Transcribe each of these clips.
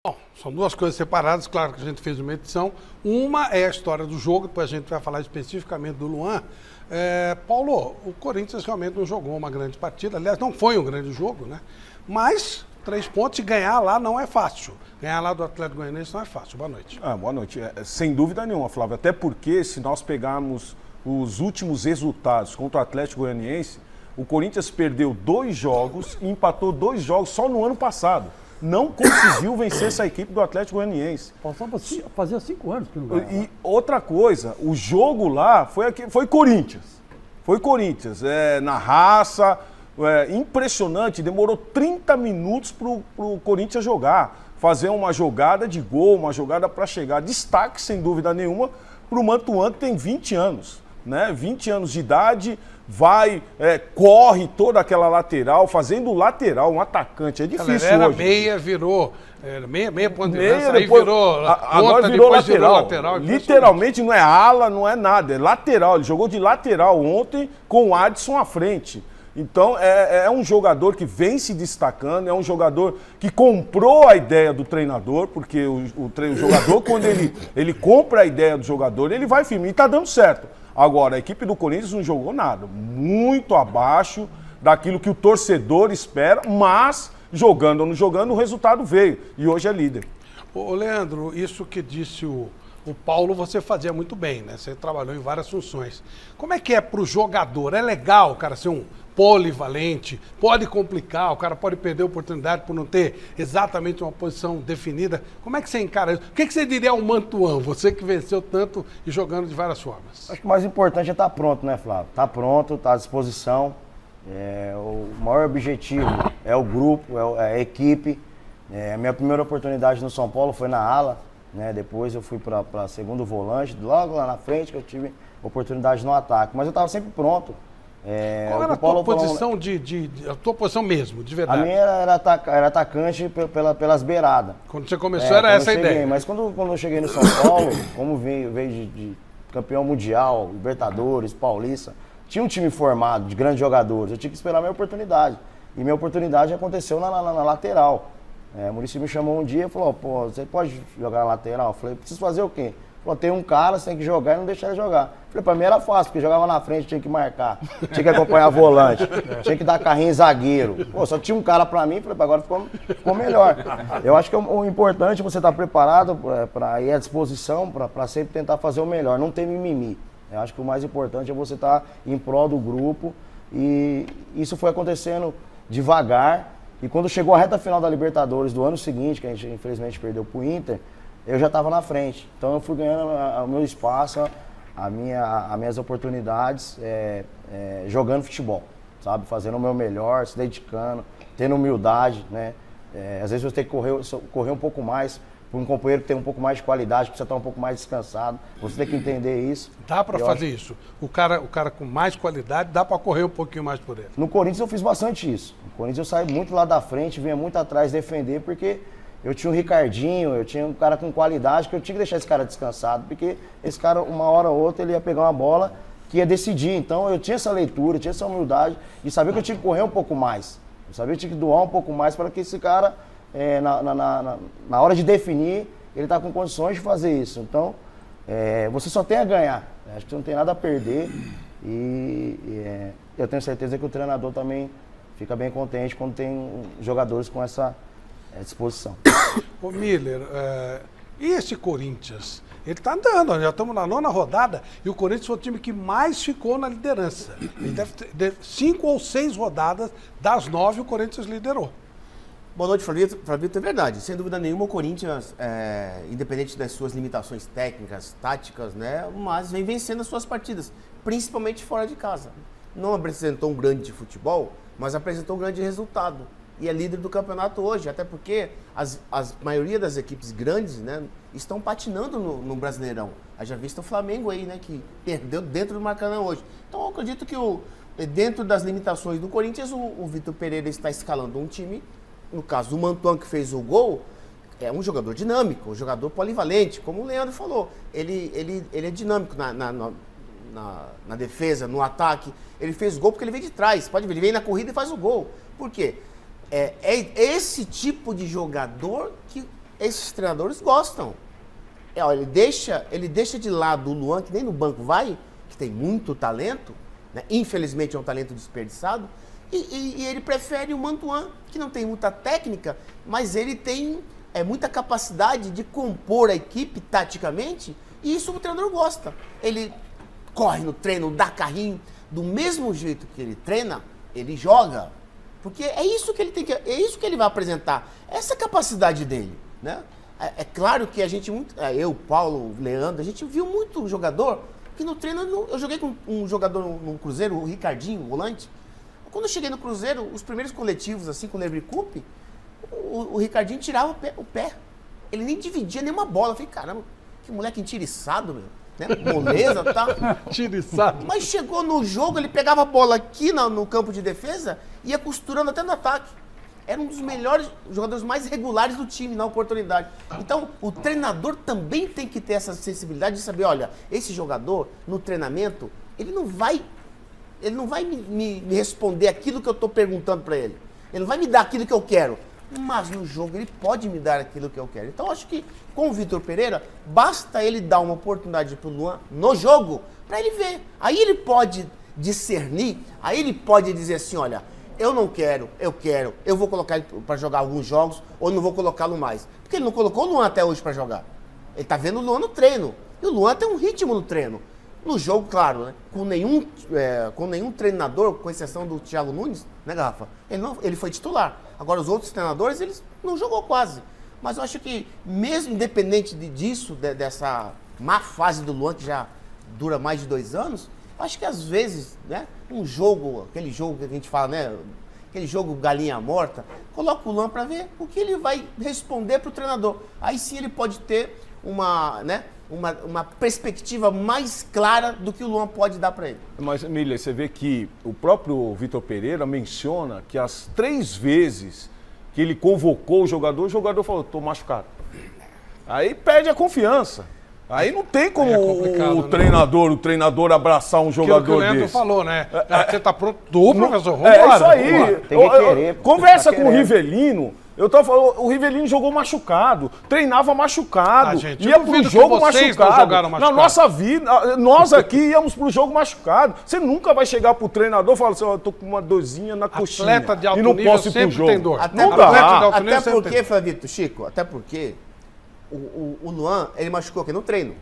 Bom, são duas coisas separadas, claro que a gente fez uma edição. Uma é a história do jogo, depois a gente vai falar especificamente do Luan. Paulo, o Corinthians realmente não jogou uma grande partida, aliás, não foi um grande jogo, né? Mas 3 pontos e ganhar lá não é fácil. Ganhar lá do Atlético Goianiense não é fácil. Boa noite. Boa noite. Sem dúvida nenhuma, Flávio. Até porque, se nós pegarmos os últimos resultados contra o Atlético Goianiense, o Corinthians perdeu 2 jogos e empatou 2 jogos só no ano passado. Não conseguiu vencer essa equipe do Atlético Goianiense. Fazia 5 anos que não ganhava. E outra coisa, o jogo lá foi Corinthians. Foi Corinthians. Na raça, impressionante. Demorou 30 minutos para o Corinthians jogar. Fazer uma jogada de gol, uma jogada para chegar. Destaque, sem dúvida nenhuma, para o Mantuan, que tem 20 anos. Né? 20 anos de idade, corre toda aquela lateral, fazendo lateral, um atacante, é difícil era hoje. Meia, virou meia ponta de Meia, lança, aí depois, virou agora ponta, virou depois lateral. virou lateral. Literalmente não é ala, não é nada, é lateral. Ele jogou de lateral ontem com o Adson à frente. Então é um jogador que vem se destacando, é um jogador que comprou a ideia do treinador, porque o jogador, quando ele compra a ideia do jogador, ele vai firme e está dando certo. Agora, a equipe do Corinthians não jogou nada, muito abaixo daquilo que o torcedor espera, mas jogando ou não jogando, o resultado veio e hoje é líder. Ô Leandro, isso que disse o Paulo, você fazia muito bem, né? Você trabalhou em várias funções. Como é que é para o jogador? É legal o cara ser um polivalente? Pode complicar, o cara pode perder a oportunidade por não ter exatamente uma posição definida. Como é que você encara isso? O que você diria ao Mantuan, você que venceu tanto e jogando de várias formas? Acho que o mais importante é estar pronto, né, Flávio? Estar pronto, estar à disposição. O maior objetivo é o grupo, é a equipe. A minha primeira oportunidade no São Paulo foi na ala, né? Depois eu fui para segundo volante, logo lá na frente que eu tive oportunidade no ataque. Mas eu estava sempre pronto. Qual era a tua posição a tua posição mesmo, de verdade? A minha era atacante pelas beiradas. Quando você começou era essa a ideia. Mas quando eu cheguei no São Paulo, como veio de campeão mundial, Libertadores, Paulista, tinha um time formado de grandes jogadores, eu tinha que esperar a minha oportunidade. E minha oportunidade aconteceu na lateral. O Muricy me chamou um dia e falou, pô, você pode jogar na lateral? Eu falei, preciso fazer o quê? Falou, tem um cara, você tem que jogar e não deixar ele jogar. Eu falei, pra mim era fácil, porque jogava na frente, tinha que marcar, tinha que acompanhar volante, tinha que dar carrinho em zagueiro. Pô, só tinha um cara pra mim, falei, agora ficou melhor. Eu acho que o importante é você estar preparado para ir à disposição, para sempre tentar fazer o melhor, não ter mimimi. Eu acho que o mais importante é você estar em prol do grupo e isso foi acontecendo devagar. E quando chegou a reta final da Libertadores do ano seguinte, que a gente infelizmente perdeu pro Inter, eu já estava na frente. Então eu fui ganhando o meu espaço, as minhas oportunidades jogando futebol, sabe? Fazendo o meu melhor, se dedicando, tendo humildade, né? Às vezes você tem que correr um pouco mais para um companheiro que tem um pouco mais de qualidade, precisa estar um pouco mais descansado. Você tem que entender isso. Dá para fazer isso. O cara com mais qualidade, dá para correr um pouquinho mais por ele. No Corinthians eu fiz bastante isso. No Corinthians eu saí muito lá da frente, vinha muito atrás defender, porque eu tinha o Ricardinho, eu tinha um cara com qualidade, que eu tinha que deixar esse cara descansado, porque esse cara, uma hora ou outra, ele ia pegar uma bola que ia decidir. Então eu tinha essa leitura, tinha essa humildade de saber que eu tinha que correr um pouco mais. Eu sabia que eu tinha que doar um pouco mais para que esse cara, na hora de definir, ele está com condições de fazer isso. Então, você só tem a ganhar. Acho que você não tem nada a perder. E eu tenho certeza que o treinador também fica bem contente quando tem jogadores com essa disposição. Ô Miller, e esse Corinthians? Ele está andando, já estamos na 9ª rodada e o Corinthians foi o time que mais ficou na liderança. Ele deve ter 5 ou 6 rodadas, das 9 o Corinthians liderou. Boa noite, Flavito, é verdade. Sem dúvida nenhuma, o Corinthians, independente das suas limitações técnicas, táticas, né, mas vem vencendo as suas partidas, principalmente fora de casa. Não apresentou um grande de futebol, mas apresentou um grande resultado. E é líder do campeonato hoje, até porque a maioria das equipes grandes, né, estão patinando no Brasileirão. Já visto o Flamengo aí, né, que perdeu dentro do Maracanã hoje. Então eu acredito que dentro das limitações do Corinthians, o Vitor Pereira está escalando um time. No caso do Mantuan, que fez o gol, é um jogador dinâmico, um jogador polivalente, como o Leandro falou. Ele é dinâmico na defesa, no ataque. Ele fez gol porque ele vem de trás. Pode ver, ele vem na corrida e faz o gol. Por quê? É esse tipo de jogador que esses treinadores gostam. Olha, ele deixa de lado o Luan, que nem no banco vai, que tem muito talento, né? Infelizmente é um talento desperdiçado, e ele prefere o Mantuan, que não tem muita técnica, mas ele tem muita capacidade de compor a equipe taticamente, e isso o treinador gosta. Ele corre no treino, dá carrinho, do mesmo jeito que ele treina, ele joga. Porque é isso que ele tem é isso que ele vai apresentar, essa capacidade dele, né? É claro que a gente, eu, Paulo, Leandro, a gente viu muito jogador que no treino, eu joguei com um jogador no Cruzeiro, o Ricardinho, o volante. Quando eu cheguei no Cruzeiro, os primeiros coletivos, assim, com o Leverkusen, o Ricardinho tirava o pé. Ele nem dividia nenhuma bola. Eu falei, caramba, que moleque entiriçado, meu. Né? Moleza e tal. Entiriçado. Mas chegou no jogo, ele pegava a bola aqui no campo de defesa e ia costurando até no ataque. Era um dos melhores jogadores mais regulares do time na oportunidade. Então, o treinador também tem que ter essa sensibilidade de saber, olha, esse jogador, no treinamento, ele não vai me responder aquilo que eu estou perguntando para ele. Ele não vai me dar aquilo que eu quero. Mas no jogo ele pode me dar aquilo que eu quero. Então, acho que com o Vitor Pereira, basta ele dar uma oportunidade para o Luan no jogo, para ele ver. Aí ele pode discernir, aí ele pode dizer assim, olha, eu não quero, eu vou colocar ele para jogar alguns jogos ou não vou colocá-lo mais. Porque ele não colocou o Luan até hoje para jogar. Ele tá vendo o Luan no treino. E o Luan tem um ritmo no treino. No jogo, claro, né? Com nenhum treinador, com exceção do Thiago Nunes, né, Garrafa? Ele foi titular. Agora, os outros treinadores, eles não jogou quase. Mas eu acho que, mesmo independente disso, dessa má fase do Luan, que já dura mais de 2 anos, acho que às vezes, né, aquele jogo que a gente fala, né, aquele jogo galinha morta, coloca o Luan para ver o que ele vai responder para o treinador. Aí sim ele pode ter uma perspectiva mais clara do que o Luan pode dar para ele. Mas, Emília, você vê que o próprio Vitor Pereira menciona que as 3 vezes que ele convocou o jogador falou, tô machucado. Aí perde a confiança. Aí não tem como o treinador abraçar um jogador desse. O Leandro falou, né? Você tá pronto? Tô, professor, vamos É isso aí. Tem que querer. Conversa com o Rivelino. Eu tava falando, o Rivelino jogou machucado, treinava machucado, gente, ia pro jogo machucado. Na nossa vida, nós aqui íamos pro jogo machucado. Você nunca vai chegar pro treinador e falar assim, eu tô com uma dorzinha na coxinha Atleta de alto e não nível posso ir pro sempre jogo. tem dor. Não dá. Até porque, Flavito, Chico, o Luan, ele machucou aqui no treino.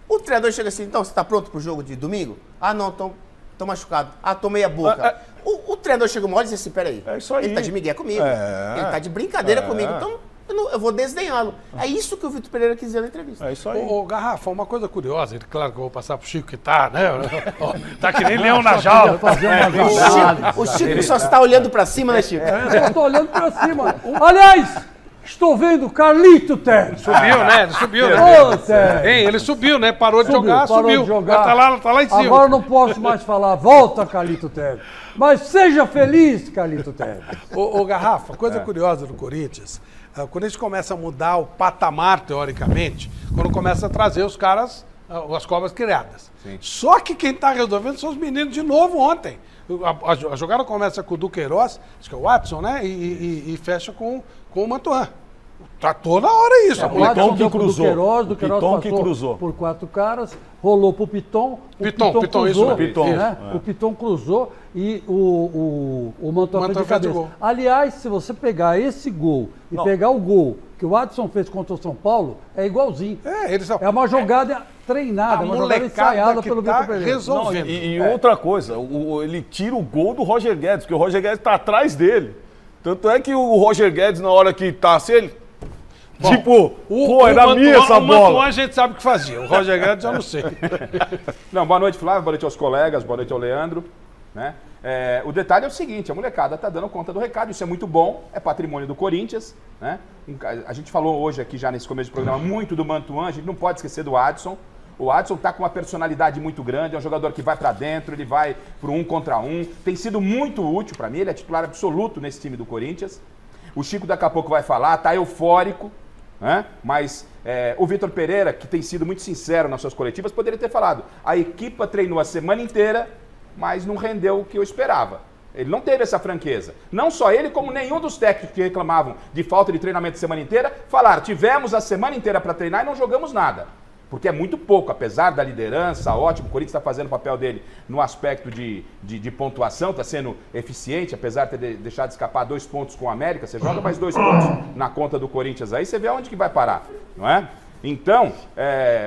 O treinador chega assim, então, você tá pronto pro jogo de domingo? Ah, não, tô machucado. Ah, tomei a boca. O treinador chega uma hora e diz assim, peraí, é isso aí. ele tá de migué comigo, ele tá de brincadeira comigo, então eu vou desdenhá-lo. É isso que o Vitor Pereira quis dizer na entrevista. É isso aí. Ô, Garrafa, uma coisa curiosa, claro que eu vou passar pro Chico que tá, né? Tá que nem leão na jaula. O Chico só está olhando pra cima, né, Chico? Eu tô olhando pra cima. Aliás, estou vendo Carlito Teres. Subiu, né? Ele subiu, né? Ô, Teres. Hein, ele subiu, né? Parou de jogar, Parou subiu. de jogar. Tá lá em cima. Agora não posso mais falar, volta, Carlito Teres. Mas seja feliz, Carlito Teres. Ô, Garrafa, coisa curiosa do Corinthians, o Corinthians começa a mudar o patamar, teoricamente, quando começa a trazer os caras, as cobras criadas. Sim. Só que quem tá resolvendo são os meninos de novo ontem. A jogada começa com o Duqueiroz, acho que é o Watson, né? E fecha com o Mantuan. Tá toda hora isso. O Piton que cruzou. Duqueiroz passou por 4 caras, rolou pro Piton. Piton cruzou, isso, né? O Piton cruzou e o Mantuan fez de cabeça. Aliás, se você pegar esse gol e pegar o gol que o Adson fez contra o São Paulo, é igualzinho. É uma jogada treinada, uma jogada ensaiada pelo Vitor Pereira. Resolvendo. E outra coisa, ele tira o gol do Roger Guedes, porque o Roger Guedes tá atrás dele. Tanto é que o Roger Guedes, na hora que tá assim, ele... Bom, era minha essa bola. O Mantuan a gente sabe o que fazia. O Roger Guedes eu não sei. Não, boa noite, Flávio. Boa noite aos colegas. Boa noite ao Leandro. Né? O detalhe é o seguinte, a molecada tá dando conta do recado. Isso é muito bom. É patrimônio do Corinthians. Né? A gente falou hoje aqui já nesse começo do programa muito do Mantuan. A gente não pode esquecer do Adson. O Adson tá com uma personalidade muito grande. É um jogador que vai para dentro. Ele vai pro 1 contra 1. Tem sido muito útil para mim. Ele é titular absoluto nesse time do Corinthians. O Chico daqui a pouco vai falar. Tá eufórico. Né? Mas o Vitor Pereira, que tem sido muito sincero nas suas coletivas, poderia ter falado, a equipe treinou a semana inteira, mas não rendeu o que eu esperava. Ele não teve essa franqueza. Não só ele, como nenhum dos técnicos que reclamavam de falta de treinamento a semana inteira, falaram, tivemos a semana inteira para treinar e não jogamos nada. Porque é muito pouco, apesar da liderança, ótimo, o Corinthians está fazendo o papel dele no aspecto de pontuação, está sendo eficiente, apesar de ter deixado de escapar 2 pontos com o América, você joga mais 2 pontos na conta do Corinthians aí, você vê aonde que vai parar, não é? Então,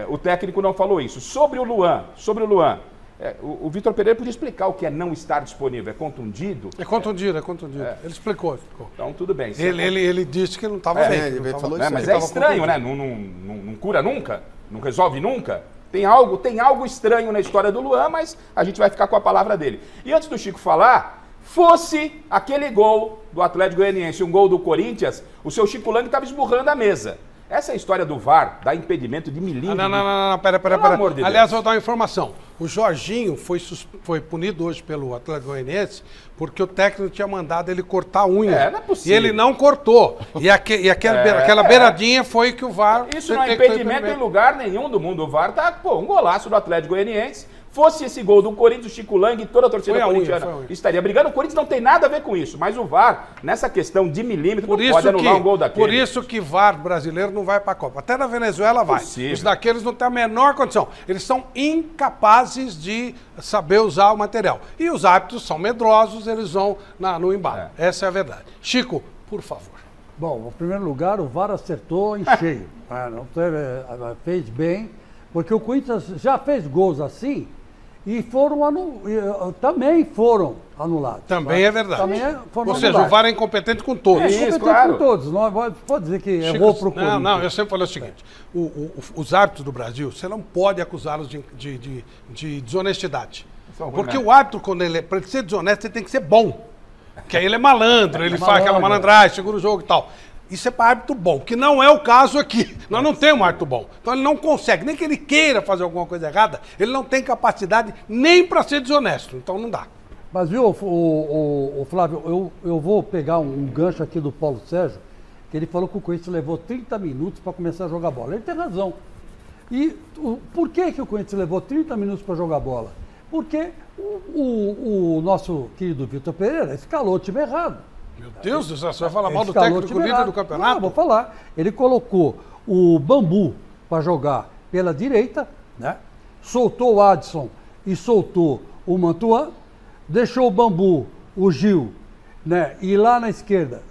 o técnico não falou isso. Sobre o Luan, o Vitor Pereira podia explicar o que é não estar disponível. É contundido? É contundido. Ele explicou. Então, tudo bem. Ele disse que não estava bem. Ele falou isso. Mas é estranho, né? Não cura nunca, não resolve nunca. Tem algo estranho na história do Luan, mas a gente vai ficar com a palavra dele. E antes do Chico falar, fosse aquele gol do Atlético Goianiense, um gol do Corinthians, o seu Chico Lang estava esmurrando a mesa. Essa história do VAR dá impedimento de milímetro. Não, pera. Pelo amor de Aliás, Deus. vou dar uma informação. O Jorginho foi punido hoje pelo Atlético Goianiense porque o técnico tinha mandado ele cortar a unha. Não é possível. E ele não cortou. E aquela beiradinha foi que o VAR... Isso não é impedimento em lugar nenhum do mundo. O VAR tá, um golaço do Atlético Goianiense. Fosse esse gol do Corinthians, o Chico Lang e toda a torcida corintiana estaria brigando. O Corinthians não tem nada a ver com isso. Mas o VAR, nessa questão de milímetro, não pode anular um gol daquele. Por isso que VAR brasileiro não vai para a Copa. Até na Venezuela vai. Os daqueles não têm a menor condição. Eles são incapazes de saber usar o material. E os árbitros são medrosos, eles vão no embalo. Essa é a verdade. Chico, por favor. Bom, em primeiro lugar, o VAR acertou em cheio. Não fez bem, porque o Corinthians já fez gols assim e também foram anulados. Também é verdade. Também foram Ou seja, o VAR é incompetente com todos. É incompetente com todos. Não pode dizer que errou pro Corinthians. Não, eu sempre falei o seguinte, os árbitros do Brasil, você não pode acusá-los de desonestidade. Porque o árbitro, para ele ser desonesto, ele tem que ser bom. Porque aí ele é malandro, ele faz aquela malandragem, segura o jogo e tal. Isso é para árbitro bom, que não é o caso aqui. Nós não temos um árbitro bom. Então ele não consegue, nem que ele queira fazer alguma coisa errada, ele não tem capacidade nem para ser desonesto. Então não dá. Mas viu, o Flávio, eu vou pegar um gancho aqui do Paulo Sérgio, que ele falou que o Corinthians levou 30 minutos para começar a jogar bola. Ele tem razão. E por que o Corinthians levou 30 minutos para jogar bola? Porque o nosso querido Vitor Pereira escalou o time errado. Meu Deus do céu, você vai falar mal do técnico líder do campeonato? Não, vou falar. Ele colocou o Bambu para jogar pela direita, né? Soltou o Adson e soltou o Mantuan, deixou o Bambu, o Gil, né? E lá na esquerda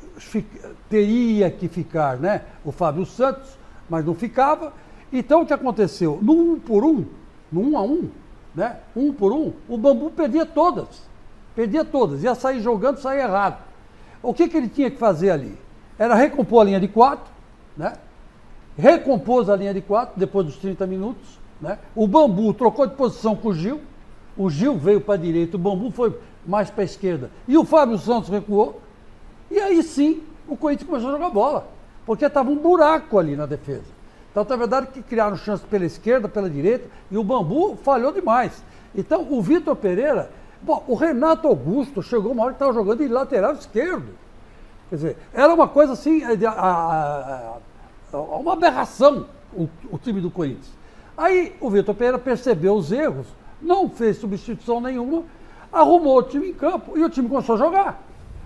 teria que ficar, né? O Fábio Santos, mas não ficava. Então o que aconteceu? No 1 por 1, no 1 a 1, né? 1 por 1, o Bambu perdia todas. Ia sair jogando, sair errado. O que ele tinha que fazer ali? Era recompor a linha de 4, né? Recompôs a linha de 4 depois dos 30 minutos, né? O Bambu trocou de posição com o Gil veio para a direita, o Bambu foi mais para a esquerda e o Fábio Santos recuou. E aí sim, o Corinthians começou a jogar bola, porque estava um buraco ali na defesa. Então, é verdade que criaram chance pela esquerda, pela direita, e o Bambu falhou demais. Então, o Vitor Pereira... Bom, o Renato Augusto chegou uma hora que estava jogando de lateral esquerdo. Quer dizer, era uma coisa assim, uma aberração o time do Corinthians. Aí o Vitor Pereira percebeu os erros, não fez substituição nenhuma, arrumou o time em campo e o time começou a jogar.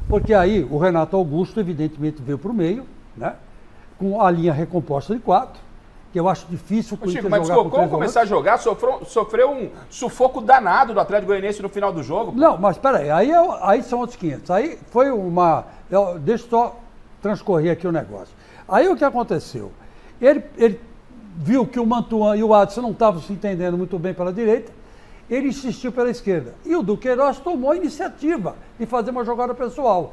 Porque aí o Renato Augusto, evidentemente, veio para o meio, né, com a linha recomposta de 4. Que eu acho difícil o Chico, mas como começar a jogar, sofreu um sufoco danado do Atlético Goianiense no final do jogo. Não, mas peraí, aí são outros 500. Aí foi deixa eu só transcorrer aqui o negócio. Aí o que aconteceu? Ele viu que o Mantuan e o Adson não estavam se entendendo muito bem pela direita, ele insistiu pela esquerda. E o Duqueiroz tomou a iniciativa de fazer uma jogada pessoal.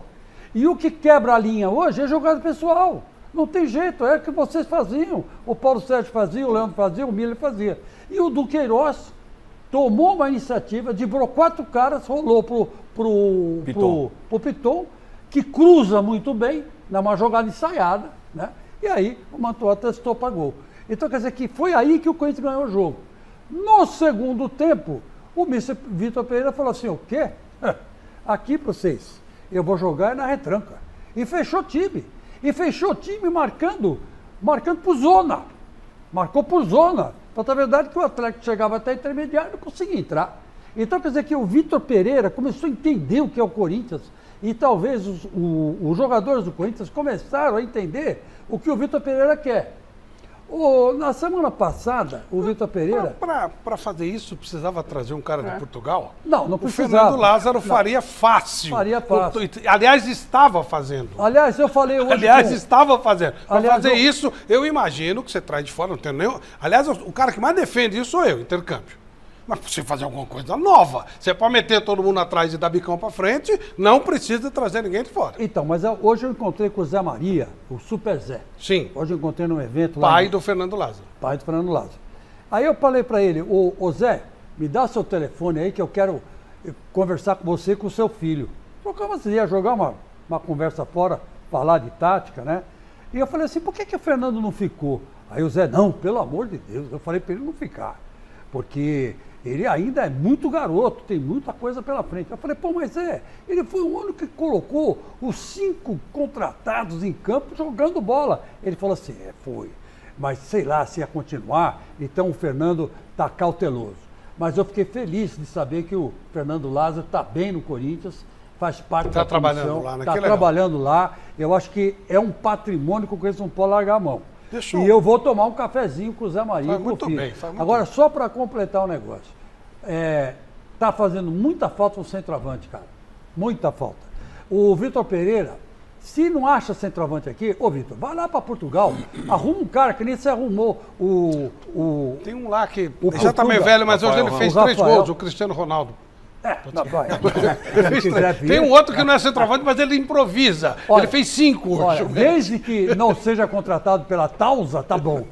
E o que quebra a linha hoje é jogada pessoal. Não tem jeito, é o que vocês faziam. O Paulo Sérgio fazia, o Leandro fazia, o Miller fazia. E o Duqueiroz tomou uma iniciativa, driblou 4 caras, rolou pro Piton, que cruza muito bem, numa jogada ensaiada, né? E aí o Mantuan testou para gol. Então quer dizer que foi aí que o Corinthians ganhou o jogo. No segundo tempo, o Mr. Vitor Pereira falou assim, o quê? Aqui para vocês, eu vou jogar na retranca. E fechou o time. E fechou o time marcando por zona. Marcou por zona. Então, é verdade que o Atlético chegava até intermediário e não conseguia entrar. Então, quer dizer que o Vitor Pereira começou a entender o que é o Corinthians e talvez os jogadores do Corinthians começaram a entender o que o Vitor Pereira quer. Na semana passada, o Vitor Pereira... Para fazer isso, precisava trazer um cara de Portugal? Não precisava. O Fernando Lázaro faria fácil. Faria fácil. Aliás, estava fazendo. Aliás, eu falei hoje... Estava fazendo. Para fazer isso, eu imagino que você traz de fora, não tem nenhum... Aliás, o cara que mais defende isso sou eu, intercâmbio. Mas para você fazer alguma coisa nova, você pode meter todo mundo atrás e dar bicão para frente, não precisa trazer ninguém de fora. Então, mas hoje eu encontrei com o Zé Maria, o Super Zé. Sim. Hoje eu encontrei num evento lá. Pai do Fernando Lázaro. Pai do Fernando Lázaro. Aí eu falei para ele, ô Zé, me dá seu telefone aí que eu quero conversar com você e com o seu filho. Trocamos assim, ia jogar uma conversa fora, falar de tática, né? E eu falei assim, por que o Fernando não ficou? Aí o Zé, não, pelo amor de Deus, eu falei para ele não ficar, porque... ele ainda é muito garoto, tem muita coisa pela frente. Eu falei, pô, mas ele foi o único que colocou os 5 contratados em campo jogando bola. Ele falou assim, foi, mas sei lá se ia continuar, então o Fernando está cauteloso. Mas eu fiquei feliz de saber que o Fernando Lázaro está bem no Corinthians, faz parte da comissão, está trabalhando lá. Eu acho que é um patrimônio que o Corinthians não pode largar a mão. E eu vou tomar um cafezinho com o Zé Maria. Faz muito bem. Agora, só para completar o negócio. Tá fazendo muita falta o centroavante, cara. Muita falta. O Vitor Pereira, se não acha centroavante aqui, ô Vitor, vai lá para Portugal, arruma um cara que nem você arrumou Tem um lá que já tá meio velho, mas hoje ele fez 3 gols, o Cristiano Ronaldo. Tem um outro que não é centroavante, mas ele improvisa. Olha, ele fez 5 hoje. Desde que não seja contratado pela Tausa, tá bom.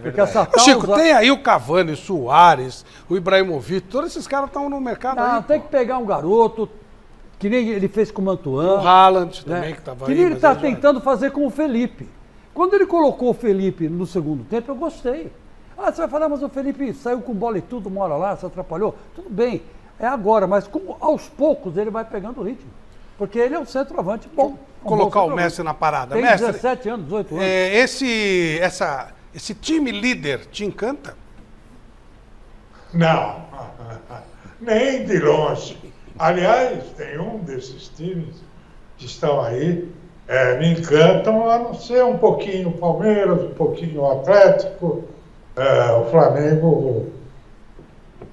Porque essa Tausa... Chico, tem aí o Cavani, o Soares, o Ibrahimovic, todos esses caras estão no mercado aí. Não, tem que pegar um garoto, que nem ele fez com o Mantuan. O Haaland também, que estava aí. Que nem ele está tentando fazer com o Felipe. Quando ele colocou o Felipe no segundo tempo, eu gostei. Você vai falar, mas o Felipe saiu com bola e tudo, uma hora lá, se atrapalhou. Tudo bem. É agora, mas aos poucos ele vai pegando o ritmo. Porque ele é um centroavante bom. Colocar o Messi na parada. Tem Mestre, 17 anos, 18 anos. Esse time líder te encanta? Não, nem de longe. Aliás, tem um desses times que estão aí, me encantam, a não ser um pouquinho o Palmeiras, um pouquinho o Atlético, o Flamengo...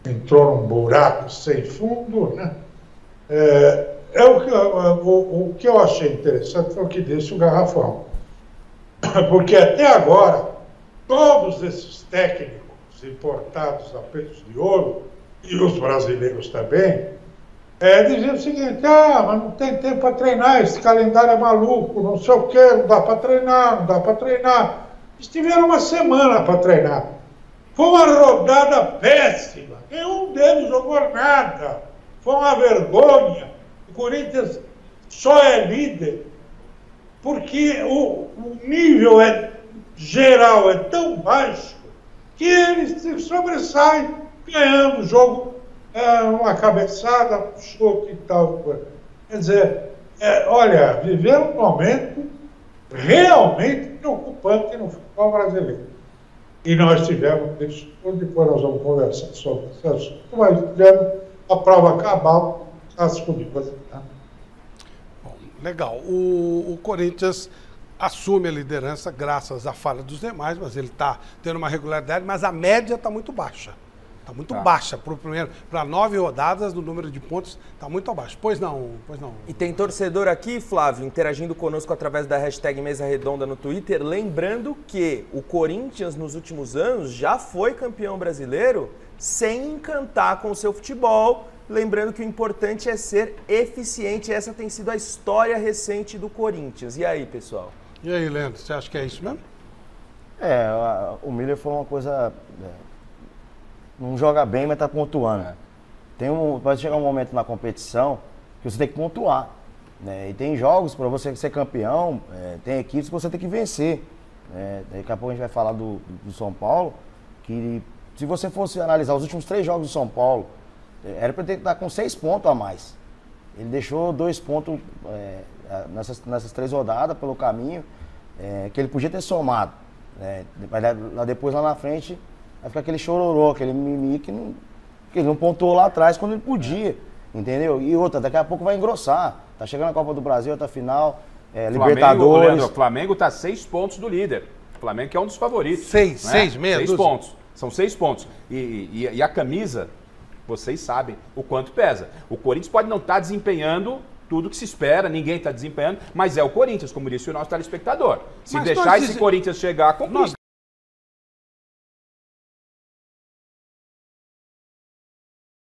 entrou num buraco sem fundo, né? O que eu achei interessante foi o que disse o Garrafão. Porque até agora, todos esses técnicos importados a preço de ouro, e os brasileiros também, diziam o seguinte, mas não tem tempo para treinar, esse calendário é maluco, não sei o quê, não dá para treinar, não dá para treinar. Eles tiveram uma semana para treinar. Foi uma rodada péssima. Nenhum deles jogou nada. Foi uma vergonha. O Corinthians só é líder porque o nível geral é tão baixo que eles se sobressaem ganhando o jogo, uma cabeçada, um chute e tal. Quer dizer, olha, viveram um momento realmente preocupante no futebol brasileiro. E nós tivemos isso, depois nós vamos conversar sobre esse assunto, mas tivemos a prova cabal, as comidas. Tá? Bom, legal. O Corinthians assume a liderança graças à falha dos demais, mas ele está tendo uma regularidade, mas a média está muito baixa. Está muito baixa. Para 9 rodadas, o número de pontos está muito abaixo. Pois não. E tem torcedor aqui, Flávio, interagindo conosco através da hashtag Mesa Redonda no Twitter, lembrando que o Corinthians, nos últimos anos, já foi campeão brasileiro sem encantar com o seu futebol. Lembrando que o importante é ser eficiente. Essa tem sido a história recente do Corinthians. E aí, pessoal? E aí, Leandro, você acha que é isso mesmo? O Miller foi uma coisa... não joga bem, mas está pontuando. Pode chegar um momento na competição que você tem que pontuar. Né? E tem jogos para você ser campeão, tem equipes que você tem que vencer. Daqui a pouco a gente vai falar do São Paulo, que se você fosse analisar os últimos 3 jogos do São Paulo, era para ele estar com 6 pontos a mais. Ele deixou 2 pontos nessas 3 rodadas pelo caminho, que ele podia ter somado. Depois lá na frente vai ficar aquele chororô, aquele mimimi que Porque ele não pontuou lá atrás quando ele podia, entendeu? E outra, daqui a pouco vai engrossar. Tá chegando a Copa do Brasil, tá final, Libertadores. Leandro, o Flamengo tá 6 pontos do líder. O Flamengo que é um dos favoritos. 6 pontos. São 6 pontos. E a camisa, vocês sabem o quanto pesa. O Corinthians pode não estar desempenhando tudo que se espera, ninguém está desempenhando, mas é o Corinthians, como disse o nosso telespectador. Se deixar esse Corinthians chegar, complica.